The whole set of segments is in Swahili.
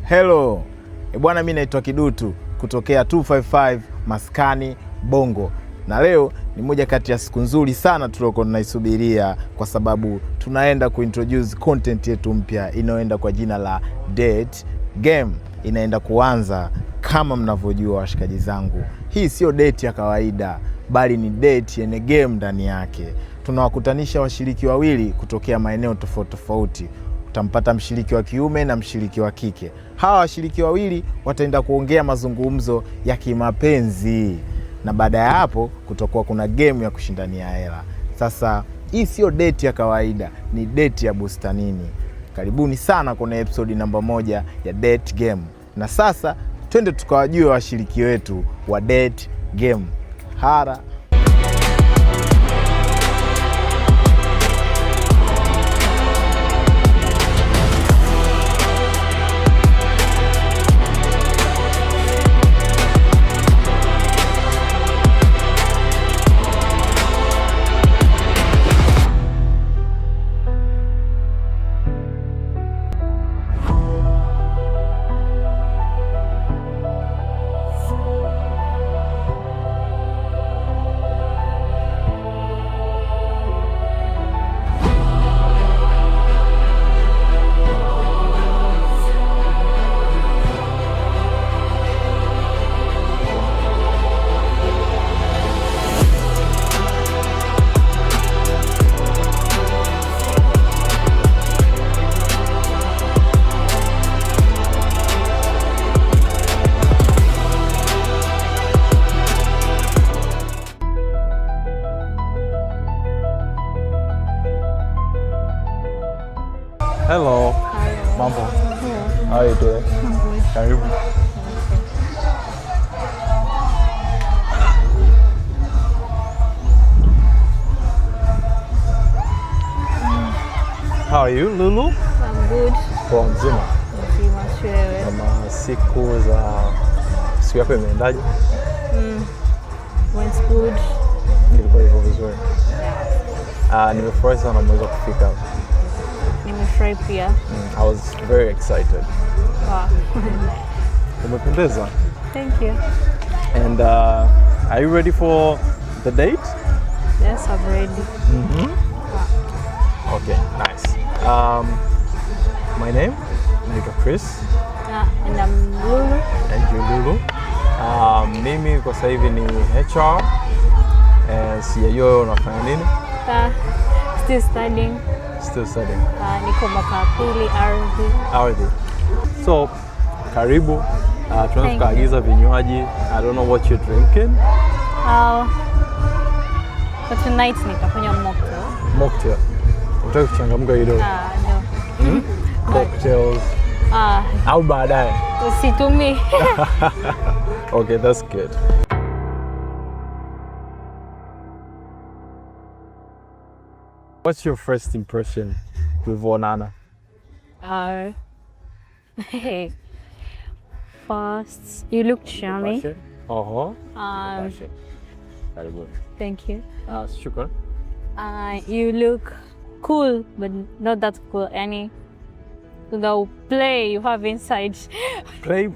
Hello. Bwana, mimi naitwa Kidutu kutokea 255 Maskani Bongo. Na leo ni moja kati ya siku nzuri sana tuliokuwa tunaisubiria kwa sababu tunaenda kuintroduce content yetu mpya inayoenda kwa jina la Date Game. Inaenda kuanza kama mnavyojua washikaji zangu. Hii sio date ya kawaida bali ni date yenye game ndani yake. Tunawakutanisha washiriki wawili kutokea maeneo tofauti tofauti. Utampata mshiriki wa kiume na mshiriki wa kike. Hawa washiriki wawili wataenda kuongea mazungumzo ya kimapenzi. Na baada ya hapo kutakuwa kuna game ya kushindania hela. Sasa hii sio date ya kawaida, ni date ya bustanini. Karibuni sana kwenye episode namba 1 ya Date Game. Na sasa twende tukawajue washiriki wetu wa Date Game. Hara. Hello. Hi. Mambo. Hello. How are you doing? I'm good. Karibu. How are you, Lulu? I'm good. Kwa mzima. Mzima wewe. Kama siku yako imeendaje? Went good. Nilikuwa hivyo vizuri. Nimefurahi sana umeweza kufika. Nimefurahi pia. I was very excited. Wow. Umependeza. Thank you. And are you ready for the date? Yes, I'm ready. Okay, nice. My name is Chris. And I'm Lulu. And you, Lulu. Mimi kwa sasa hivi ni HR. Sijajua unafanya nini? Still studying. Still studying. Niko mwaka wa pili Ardhi. So, karibu. Tunaweza tukaagiza vinywaji. I don't know what you're drinking. For tonight nitakunywa mocktail. Mocktail. Unataka kuchangamka kidogo? No. Cocktails. Au baadaye. Usitumie. Okay, that's good. What's your first impression with Onana? Hey. First, you look charming. Very good. Thank you. Shukran. You look cool, but not that cool. Any the play you have inside. Play?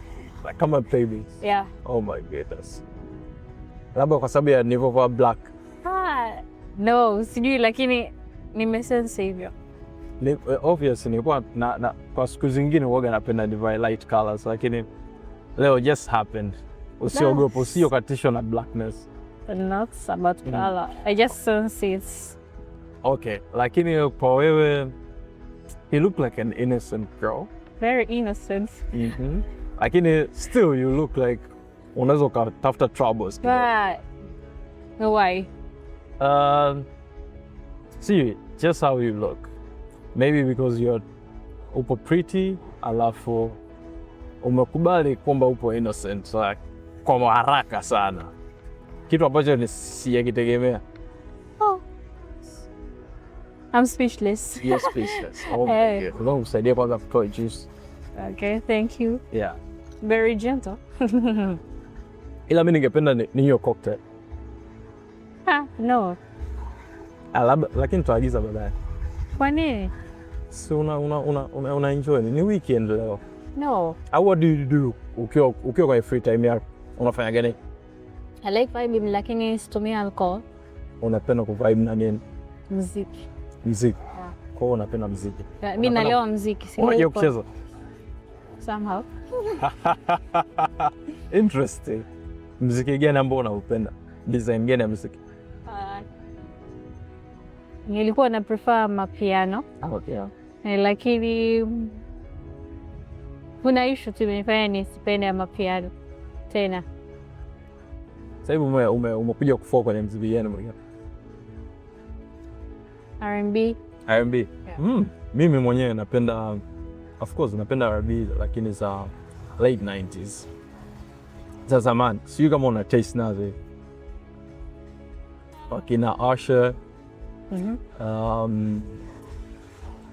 Come on, play me. Yeah. Oh my goodness. Labda kwa sababu ya nilivyovaa black. No, sijui lakini nimesense hivyo. Obviously nilikuwa na kwa siku zingine huwaga napenda nivae light colors lakini leo just happened. Usiogope, usiokatishwa na blackness. Not about color. I just sense it. Okay, lakini kwa wewe you look like an innocent girl. Very innocent. Lakini still you look like unaweza ukatafuta troubles. Why? See, just how you look. Maybe because you're upo pretty, alafu umekubali kwamba upo innocent kwa haraka sana. Kitu ambacho sijakitegemea. Oh. I'm speechless. You're speechless. Oh my God. Unataka kusaidia kwanza kutoa juice. Okay, thank you. Yeah. Very gentle. Ila mimi ningependa ni hiyo cocktail. No. Lakini tutaagiza baadaye. Kwa nini? Si una enjoy ni weekend leo. No. What do you do ukiwa kwenye free time yako? Unafanya gani? I like vibing lakini situmii alcohol. Unapenda kuvibe na nini? Muziki. Muziki. Kwa hiyo unapenda muziki. Mimi nalewa muziki. Unajua kucheza? Somehow. Interesting. Muziki gani ambao unaupenda? Design gani ya muziki? Nilikuwa na prefer mapiano. Okay. Lakini kuna issue tu imenifanya nisipende mapiano tena. Sasa hivi umekuja kufocus kwenye muziki gani mwingine? R&B. R&B. Yeah. Mimi mwenyewe napenda, of course napenda R&B lakini za late 90s. Za zamani. Sio kama una taste nazo. Wakina Usher.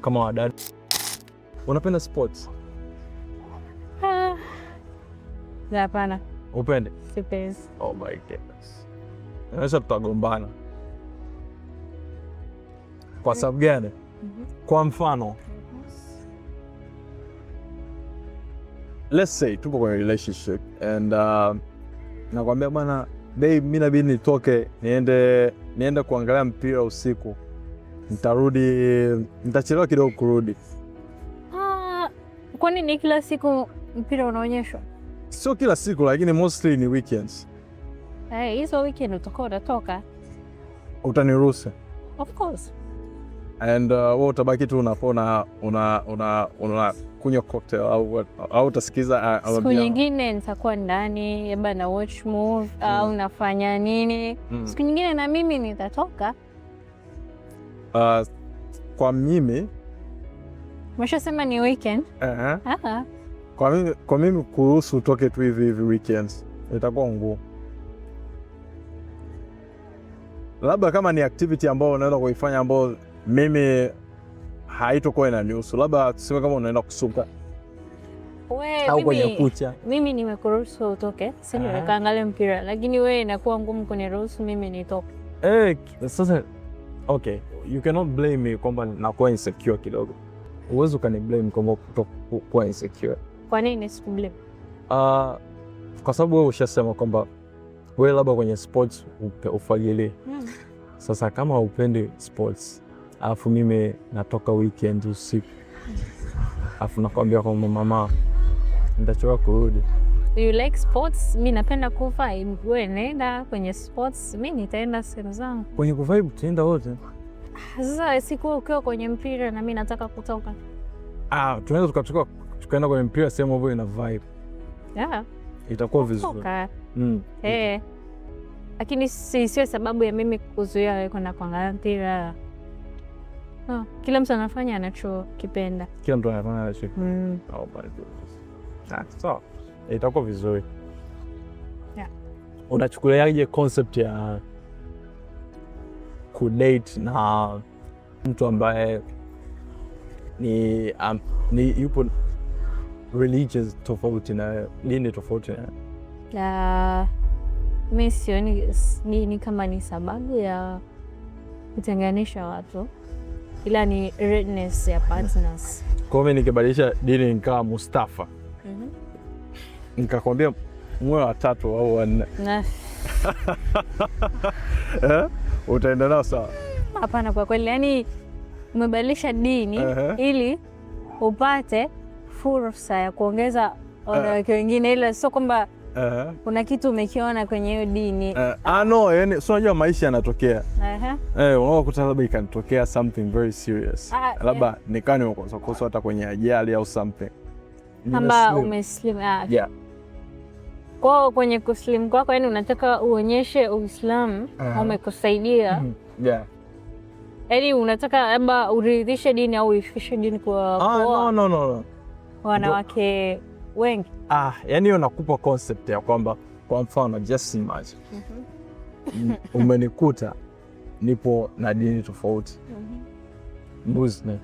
Kama wadada. Unapenda sports? Hapana. Upende? Sipendi. Oh my goodness. Naweza tutagombana. Kwa sababu gani? Kwa mfano, let's say tupo kwenye relationship and nakwambia bwana babe, mimi inabidi nitoke niende kuangalia mpira usiku. Nitachelewa kidogo kurudi. Kwa nini kila siku mpira unaonyeshwa? Sio kila siku lakini mostly ni weekends. Hizo weekend utakuwa unatoka. Utaniruhusu? Of course. And wewe utabaki tu unapona kunywa cocktail au utasikiza siku nyingine nitakuwa ndani labda na watch movie au nafanya nini. Siku nyingine na mimi nitatoka. Kwa mimi umeshasema ni weekend. Kwa mimi kuruhusu utoke tu hivi weekends itakuwa ngumu. Labda kama ni activity ambayo unaenda kuifanya ambayo mimi haitokuwa inanihusu, labda tuseme kama unaenda kusuka au kwenye kucha. Mimi nimekuruhusu utoke, si nikaangalia mpira, lakini wewe inakuwa ngumu kuniruhusu mimi nitoke. Sasa okay, you cannot blame me kwamba nakuwa insecure kidogo. Uwezo kani blame kwamba kuwa insecure. Kwa nini sikublame? Kwa sababu wewe ushasema kwamba wewe labda kwenye sports ufagilie. Sasa kama upendi sports, alafu mimi natoka weekend usiku, alafu nakwambia kwamba mama nitachoka kurudi. You like sports? Mimi napenda kuvibe. Wewe nenda kwenye sports, mimi nitaenda sehemu zangu. Kwenye kuvibe tunaenda wote. Sasa siku ukiwa kwenye mpira na mimi nataka kutoka. Tunaweza tukaenda kwenye mpira sehemu ambayo ina vibe. Yeah. Itakuwa vizuri. Lakini sio sababu ya mimi kuzuia wewe kwenda kuangalia mpira. Kila mtu anafanya anachokipenda. Kila mtu anafanya anachokipenda. Oh my goodness. So, itakuwa vizuri. Yeah. Unachukuliaje concept ya kudate na mtu ambaye ni yupo religious tofauti na dini tofauti na? Mimi sioni kama ni sababu ya kutenganisha watu, ila ni readiness ya partners. Kwa mimi nikibadilisha dini nikawa Mustafa, nikakwambia mwe watatu au wanne, utaenda nao sawa? Hapana, kwa kweli yani umebadilisha dini ili upate fursa ya kuongeza wanawake wengine, ila sio kwamba kuna kitu umekiona kwenye hiyo dini. No, yani sio, unajua maisha yanatokea. Unakuta labda ikanitokea something very serious. Labda nikani ukosa hata kwenye ajali au something. Kama umeslim. Yeah. Kwa kwenye kuslim kwako yani unataka uonyeshe Uislamu umekusaidia. Yeah. Yaani unataka labda uridhishe dini au uifikishe dini kwa no. wanawake wengi. Yani unakupa concept ya kwamba kwa mfano just imagine. Umenikuta nipo na dini tofauti. Muslim.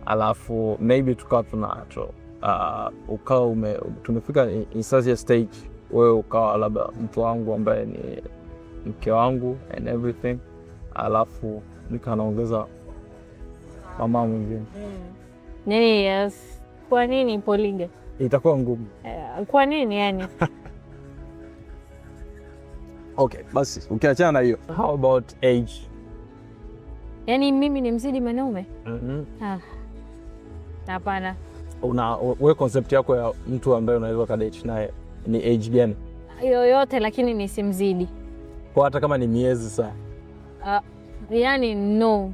Alafu maybe tukawa ukawa tumefika in such a stage wewe ukawa labda mtu wangu ambaye ni mke wangu and everything. Alafu nikanaongeza mama mwingine. Yes. Kwa nini polygamy? itakuwa ngumu. Kwa nini yani? Okay, basi ukiachana na hiyo, how about age? Yani mimi ni mzidi mwanaume? Hapana. Wewe concept yako ya mtu ambaye unaweza kadate naye ni age gani? Yoyote, lakini nisimzidi. Kwa hata kama ni miezi saa? Yani no.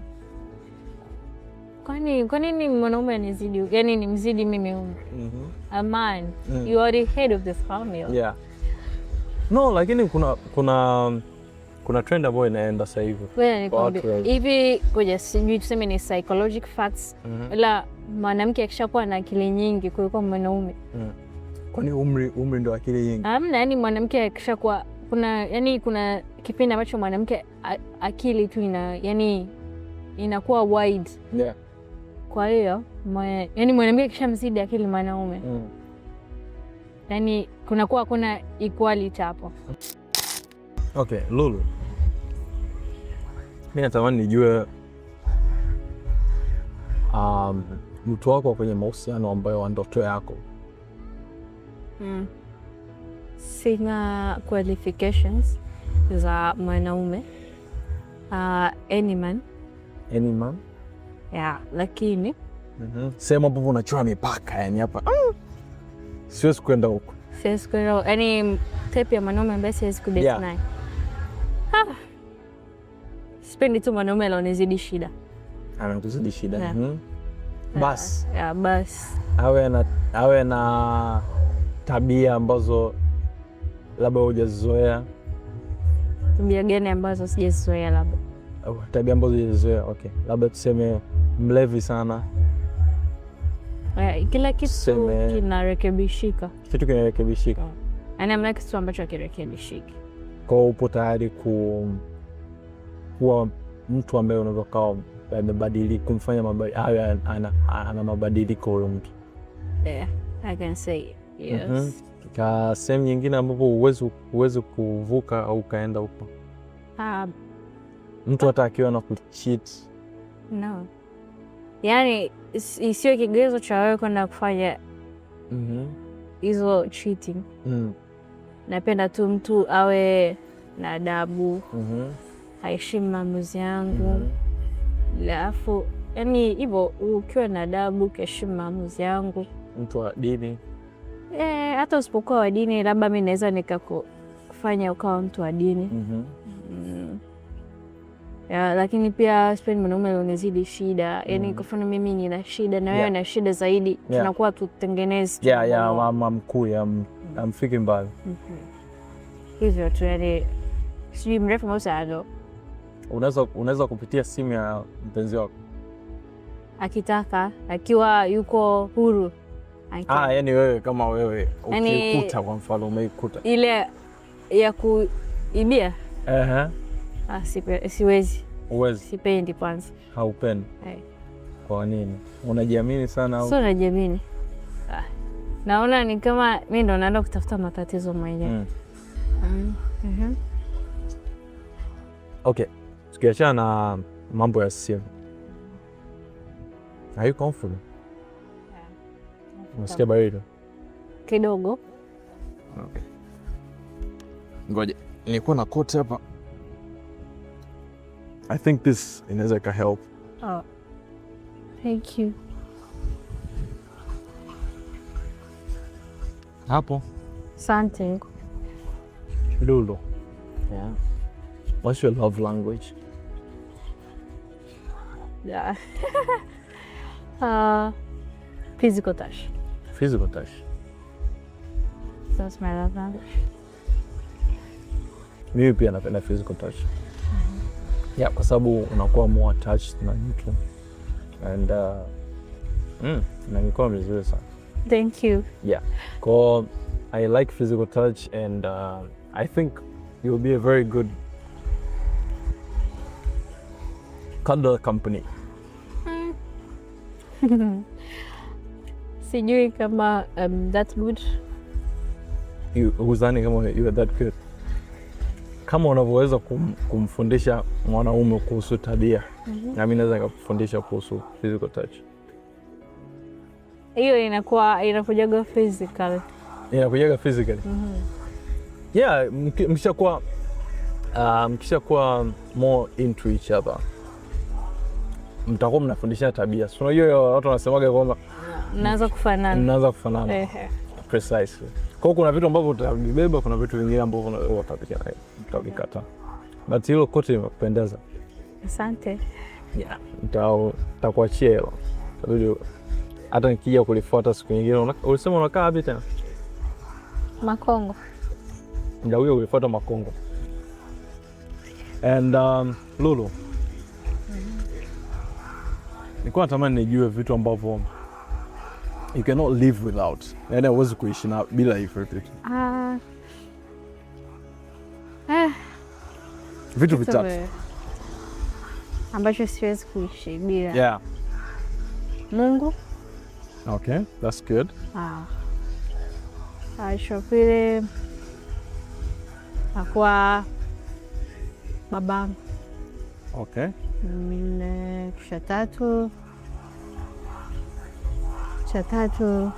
Kwa nini mwanaume anizidi? Yani ni mzidi mimi umri? A man, you are the head of the family. Yeah. No, lakini kuna trend ambayo inaenda sasa hivi. Hivi kuja sijui tuseme ni psychological facts. Ila mwanamke akishakuwa na akili nyingi kuliko mwanaume. Kwani umri ndio akili nyingi? Hamna, yani mwanamke akishakuwa kuna kipindi ambacho mwanamke akili tu inakuwa wide. Yeah. Kwa hiyo yani mwanamke akishamzidi akili mwanaume. Yani kunakuwa kuna equality hapo. Okay, Lulu. Mimi natamani nijue mtu wako kwenye mahusiano ambayo wa ndoto yako. Sina qualifications za mwanaume. Any man. Any man? Yeah, lakini sema hapo unachua mipaka yani hapa. Siwezi kwenda huko. Siwezi kwenda, yani type ya mwanaume ambaye siwezi kudate naye. Sipendi tu mwanaume alionizidi shida. Anakuzidi shida. Bas. Bas. Awe na tabia ambazo labda hujazoea. Tabia gani ambazo sijazoea labda? Tabia ambazo hujazoea, okay. Labda tuseme mlevi sana. Kila kitu kinarekebishika. Kitu kinarekebishika. Yaani hamna kitu ambacho hakirekebishiki. Kwa upo tayari kuwa mtu ambaye unaweza kuwa amebadilika, kumfanya ana mabadiliko huyo mtu. Yeah, I can say yes. Kwa sehemu nyingine ambapo huwezi kuvuka au kaenda huko. Mtu hata akiwa na kucheat. No. Yani isiyo kigezo cha wewe kwenda kufanya hizo cheating. Napenda tu mtu awe na adabu, aheshimu maamuzi yangu. Alafu yani hivyo, ukiwa na adabu, ukiheshimu maamuzi yangu. Mtu wa dini. Hata usipokuwa wa dini, labda mimi naweza nikakufanya ukawa mtu wa dini. Lakini pia sipendi mwanaume alionizidi shida. Yani kwa mfano mimi nina shida na wewe na shida zaidi, tunakuwa tutengeneze. Mama mkuu amfiki mbali. Hivyo tu, yani sijui mrefu mausa. Unaweza kupitia simu ya mpenzi wako akitaka, akiwa yuko huru. Yani wewe kama wewe ukikuta, kwa mfano umeikuta ile ya kuibia. Siwezi. Uwezi? Sipendi kwanza. Haupendi? Kwa nini? Unajiamini sana au? Sio najiamini. Naona ni kama mimi ndo naenda kutafuta matatizo mwenyewe. Okay. Tukiachana na mambo ya simu. Are you comfortable? Unasikia baridi? Kidogo. Okay. Ngoja, nilikuwa na kote hapa. I think this inaweza ka help. Thank you. Hapo. Asante. Lulu. Yeah. What's your love language? Yeah. Physical touch. Physical touch. That's my love language. Mimi pia napenda physical touch. Yeah, kwa sababu unakuwa more attached na mtu. And na niko mzuri sana. Thank you. Yeah. I like physical touch, and I think you'll be a very good cuddle company. Sijui kama that good. Uzani kama you are that good. Kama unavyoweza kumfundisha mwanaume kuhusu tabia, na mimi naweza kukufundisha kuhusu physical touch. hiyo inakujaga physical. Inakujaga physical. Yeah, mkishakuwa more into each other, mtakuwa mnafundishana tabia. So hiyo watu wanasemaga kwamba mnaanza kufanana. Precisely. Kwa kuna vitu ambavyo utabibeba, kuna vitu vingine ambavyo utabikata. But hilo kote limekupendeza. Asante. Yeah, nitakuachia hilo. Hata nikija kulifuata siku nyingine. Ulisema unakaa wapi tena? Makongo. Ndio huyo ulifuata Makongo. And Lulu. Nilikuwa natamani nijue vitu ambavyo you cannot live without. Yaani huwezi kuishi na bila hivyo vitu. Vitu vitatu ambacho siwezi kuishi bila. Yeah. Mungu. Okay, that's good. Pili akwa babangu. Okay. Cha tatu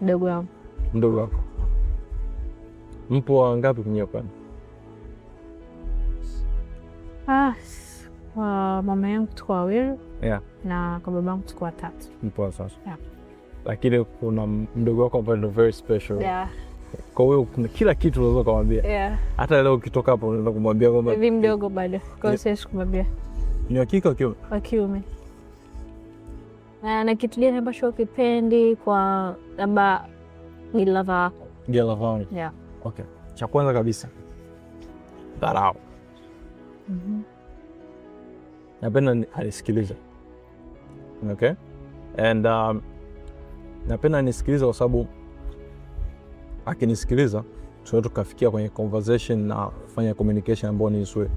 mdogo wangu. Mdogo wako. Mpo wangapi kwenye upande? Kwa mama yangu tuko wawili. Yeah. Na kwa babangu tuko watatu. Mpo sasa. Yeah. Lakini kuna mdogo wako ambaye ni very special. Yeah. Kwa hiyo kuna kila kitu unaweza kumwambia. Yeah. Hata leo ukitoka hapo unaweza kumwambia kwamba hivi mdogo bado. Kwa hiyo siwezi kumwambia. Ni hakika kiume? Wa kiume. Na kitu gani ambacho ukipendi kwa labda ni lava wako? Ndio lava wangu. Yeah. Okay. Cha kwanza kabisa, dharau. Napenda anisikilize. Okay? And napenda anisikilize kwa sababu akinisikiliza tunaweza tukafikia kwenye conversation na kufanya communication ambayo ni nzuri.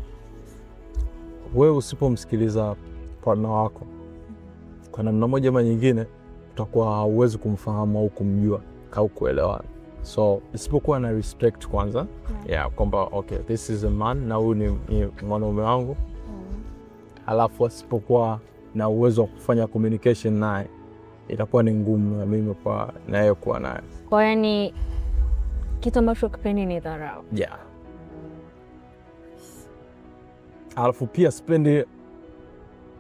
Wewe usipomsikiliza partner wako kwa namna moja ama nyingine, utakuwa hauwezi kumfahamu au kumjua au kuelewana. So isipokuwa na respect kwanza, yeah, kwamba okay, this is a man na huyu ni mwanaume wangu. Alafu asipokuwa na uwezo wa kufanya communication naye, itakuwa ni ngumu na mimi kwa naye kuwa naye. Kwa hiyo ni kitu ambacho kipendi ni dharau. Yeah. Alafu pia sipendi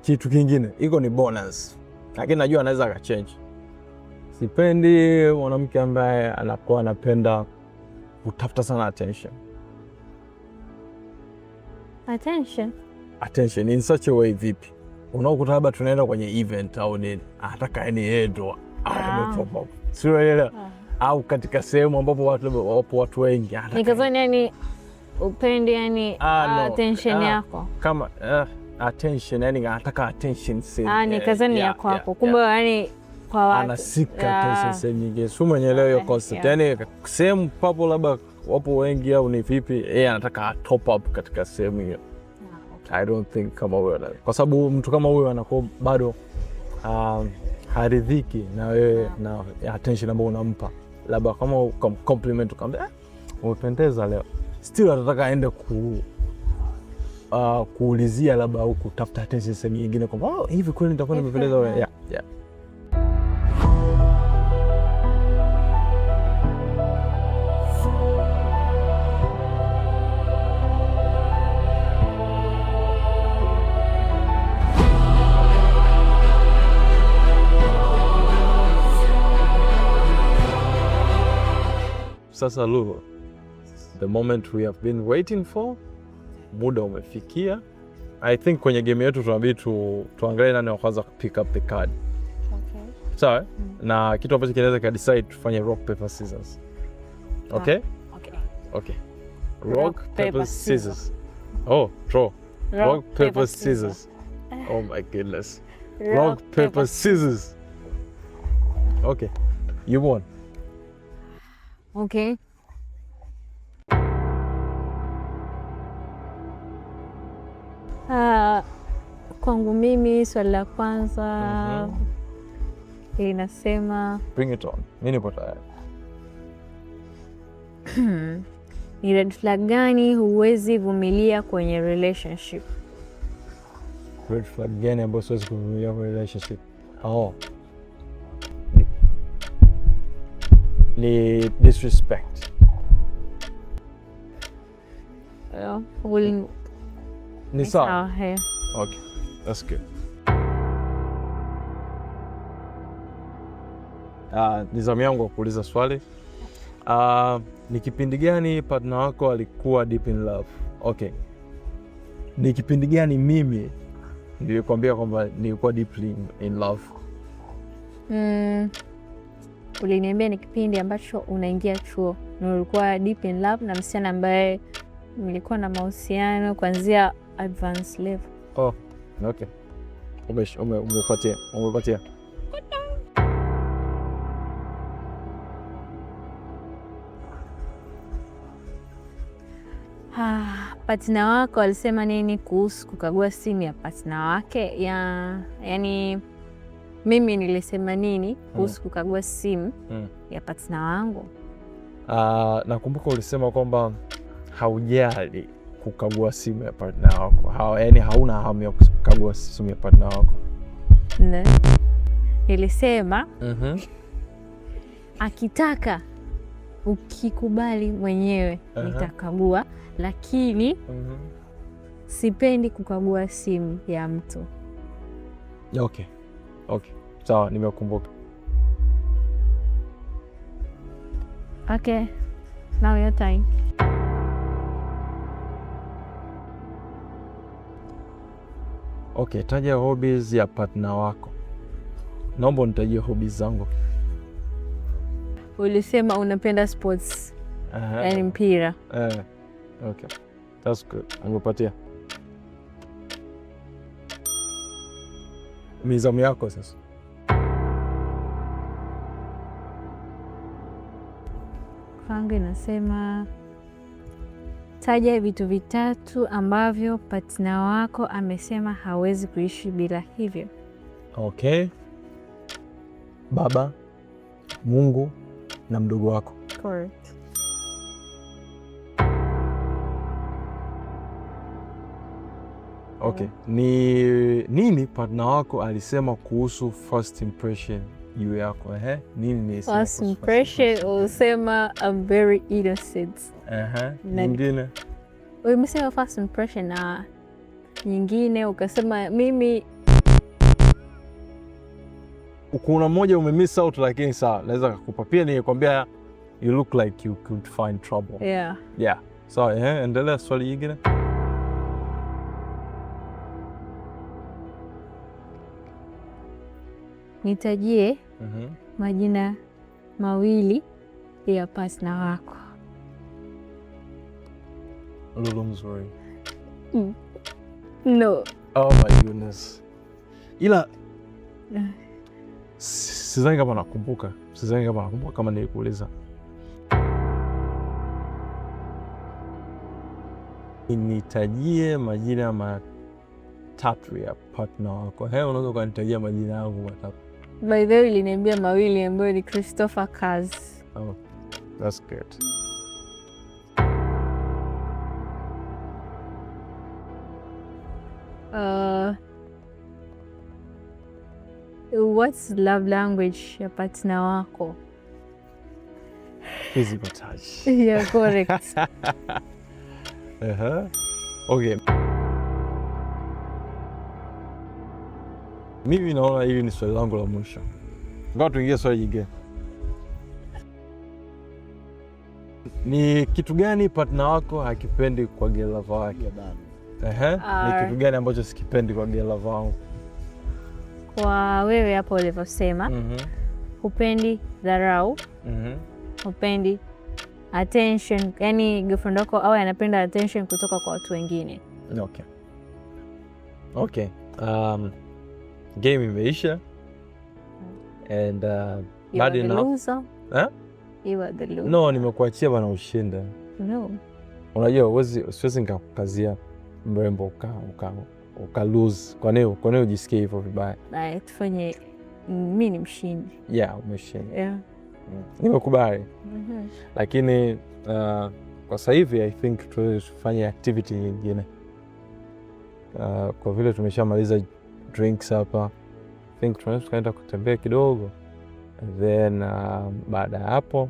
kitu kingine, iko ni bonus. Lakini najua anaweza akachange. Sipendi mwanamke ambaye anakuwa anapenda kutafuta sana attention. Attention in such a way vipi? Unaokuta labda tunaenda kwenye event au nini, anataka yani yeye ndo amepopa. Sio ile au katika sehemu ambapo watu wengi. Nikazani yani upendi yani attention yako. Kama attention yani anataka attention sasa. Nikazani ya kwako. Kumbe yani kwa watu anasika attention sehemu nyingine. Sio mwenyewe hiyo concept. Yani sehemu papo labda wapo wengi au ni vipi, yeye anataka top up katika sehemu hiyo. I don't think kama wewe, kwa sababu mtu kama huyo anakuwa bado haridhiki na wewe na attention ambayo unampa. Labda kama compliment ukamwambia umependeza leo, still atataka aende kuulizia labda au kutafuta attention sehemu nyingine kwamba hivi kweli nitakuwa nimependeza wewe. Yeah. Sasa Lulu, the moment we have been waiting for, muda umefikia. I think kwenye game yetu tunabidi tuangalie nani wa kwanza pick up the card. Okay. Sawa? Na kitu ambacho kinaweza ka decide tufanye rock paper scissors. Okay? Okay. Rock paper scissors. Oh, draw. Rock paper scissors. Oh my goodness. Rock paper scissors. Okay. You won. Okay. Kwangu mimi swali la kwanza inasema bring it on. Mimi nipo tayari. Ni red flag gani huwezi vumilia kwenye relationship? Red flag gani ambayo siwezi kuvumilia kwenye relationship? ni disrespect. Ni sawa? Okay, that's good. Ni zamu yangu wa kuuliza swali. Ni kipindi gani partner wako alikuwa deep in love? Okay. Ni kipindi gani mimi nilikwambia kwamba nilikuwa deeply in love? Uliniambia ni kipindi ambacho unaingia chuo na ulikuwa deep in love na msichana ambaye nilikuwa na mahusiano kuanzia advanced level. Oh, okay. Umepatia. Partner wako alisema nini kuhusu kukagua simu ya partner wake? Yaani mimi nilisema nini kuhusu kukagua simu ya partner wangu? Nakumbuka ulisema kwamba haujali kukagua simu ya partner wako. Yaani hauna hamu ya kukagua simu ya partner wako. Nilisema akitaka, ukikubali mwenyewe nitakagua, lakini sipendi kukagua simu ya mtu. Okay. Sawa, nimekumbuka. Okay. Now your time. Okay, taja hobbies ya partner wako. Naomba unitajie hobbies zangu. Ulisema unapenda sports. Yaani mpira. Okay. That's good. Angepatia. Mizamu yako sasa. Kwangu inasema taja vitu vitatu ambavyo partner wako amesema hawezi kuishi bila hivyo. Okay. Baba, Mungu na mdogo wako. Correct. Okay. Ni nini partner wako alisema kuhusu first impression juu yako? Nini first impression? Ulisema I'm very innocent. Nyingine? Umesema first impression na nyingine ukasema mimi. Kuna mmoja umemiss out, lakini sawa, naweza kukupa. Pia nilikwambia you look like you could find trouble. Yeah. So, endelea swali nyingine. Nitajie majina mawili ya partner wako. Lulu Mzuri. No. Oh my goodness. Ila sidhani kama nakumbuka. Kama nilikuuliza. Nitajie majina matatu ya partner wako. Unaweza ukanitajia majina yangu matatu? By the way, uliniambia mawili ambayo ni Christopher Kaz. Oh, that's good. What's love language ya partner wako? Physical touch. Yeah, correct. Okay. Mimi naona hili ni swali langu la mwisho. Ngoja tuingie swali jingine. Ni kitu gani partner wako hakipendi kwa girl lover wake? Ni kitu gani ambacho sikipendi kwa girl lover wangu? Kwa wewe hapo ulivyosema, hupendi dharau, hupendi attention, yani girlfriend wako au anapenda attention kutoka kwa watu wengine. Okay. Game imeisha. And bado na you are the loser. No, nimekuachia bana ushinda. No. Unajua siwezi nikakukazia mrembo uka lose. Kwa nini ujisikie hivyo vibaya? Na tufanye mimi ni mshindi. Yeah, umeshinda. Yeah. Nimekubali. Lakini kwa sasa hivi I think tufanye activity nyingine. Kwa vile tumeshamaliza drinks hapa, I think tunaweza tukaenda kutembea kidogo, and then baada ya hapo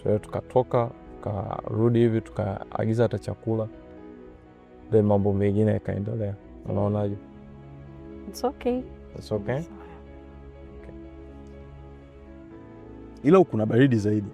Tukatoka tukarudi hivi tukaagiza hata chakula, then mambo mengine yakaendelea. Unaonaje? It's okay. It's okay? Okay. Ila kuna baridi zaidi.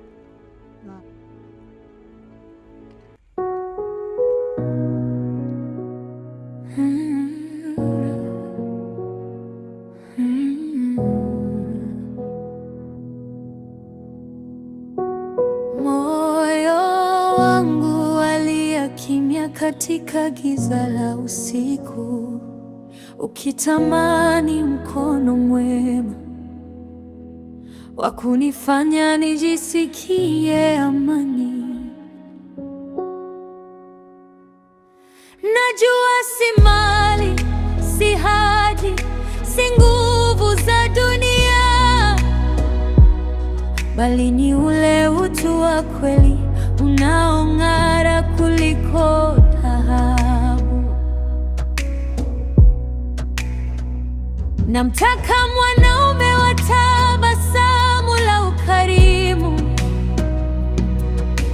Katika giza la usiku, ukitamani mkono mwema wa kunifanya nijisikie amani. Najua si mali, si hadhi, si nguvu za dunia, bali ni ule utu wa kweli unaong'ara kuliko dhahabu. Namtaka mwanaume wa tabasamu la ukarimu,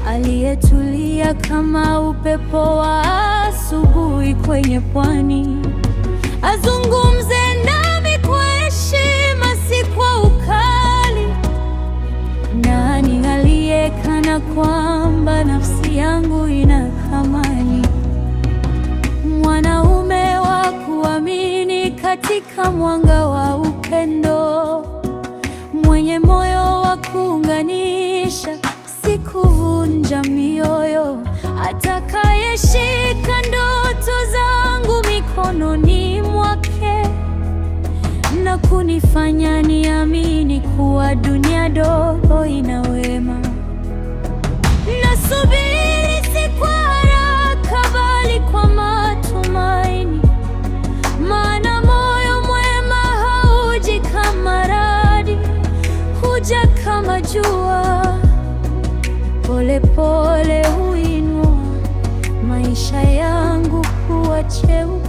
aliyetulia kama upepo wa asubuhi kwenye pwani. Azungumze nami kwa heshima, si kwa ukali. Nani aliyekana kwamba nafsi yangu ina thamani? Mwanaume wa kuamini katika mwanga wa upendo, mwenye moyo wa kuunganisha, si kuvunja mioyo, atakayeshika ndoto zangu mikononi mwake na kunifanya niamini kuwa dunia dogo ina wema. Nasubiri si kwa haraka, bali kwa matumaini, maana moyo mwema hauji kama radi, huja kama jua, pole pole huinua maisha yangu kuwa cheupe.